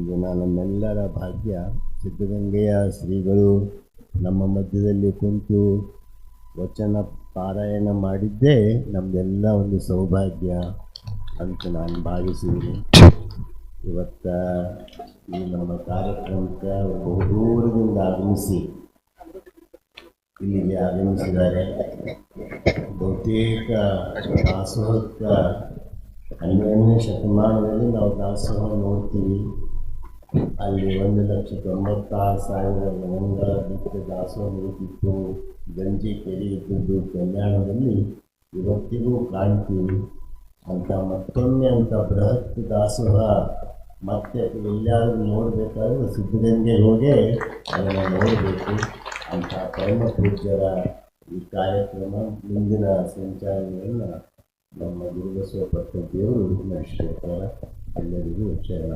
ದಿನ ನಮ್ಮೆಲ್ಲರ ಭಾಗ್ಯ ಸಿದ್ಧಗಂಗೆಯ ಶ್ರೀಗಳು ನಮ್ಮ ಮಧ್ಯದಲ್ಲಿ ಕುಂತು ವಚನ ಪಾರಾಯಣ ಮಾಡಿದ್ದೇ ನಮ್ಮದೆಲ್ಲ ಒಂದು ಸೌಭಾಗ್ಯ ಅಂತ ನಾನು ಭಾವಿಸಿದ್ದೀನಿ. ಇವತ್ತು ಈ ನಮ್ಮ ಕಾರ್ಯಕ್ರಮಕ್ಕೆ ಬಹುದೂರದಿಂದ ಆಗಮಿಸಿ ಇಲ್ಲಿಗೆ ಆಗಮಿಸಿದ್ದಾರೆ. ಬಹುತೇಕ ದಾಸೋಹಕ್ಕೆ 12ನೇ ಶತಮಾನದಲ್ಲಿ ನಾವು ದಾಸೋಹ ನೋಡ್ತೀವಿ. ಅಲ್ಲಿ 1,96,000 ಲವಂಗ ಬಿಟ್ಟು ದಾಸೋಹ ನಡೀತಿತ್ತು, ಗಂಜಿ ಕೆರೆ ಇಟ್ಟಿದ್ದು ಕಲ್ಯಾಣದಲ್ಲಿ ಇವತ್ತಿಗೂ ಕಾಣ್ತೀವಿ. ಅಂತ ಮತ್ತೊಮ್ಮೆ ಅಂತ ಬೃಹತ್ ದಾಸೋಹ ಮತ್ತೆ ಎಲ್ಲಾದರೂ ನೋಡಬೇಕಾದ್ರೆ ಸಿದ್ಧಗಂಗೆ ಹೋಗೇ ಅದನ್ನು ನೋಡಬೇಕು. ಅಂಥ ಪರಮ ಪೂಜ್ಯರ ಈ ಕಾರ್ಯಕ್ರಮ ಮುಂದಿನ ಸಂಚಾರಗಳನ್ನು ನಮ್ಮ ದುರ್ಗಸ್ವ ಪಟ್ಟದೇವರು ನಡೆಸಿರ್ತಾರೆ. ಎಲ್ಲರಿಗೂ ಶರಣ.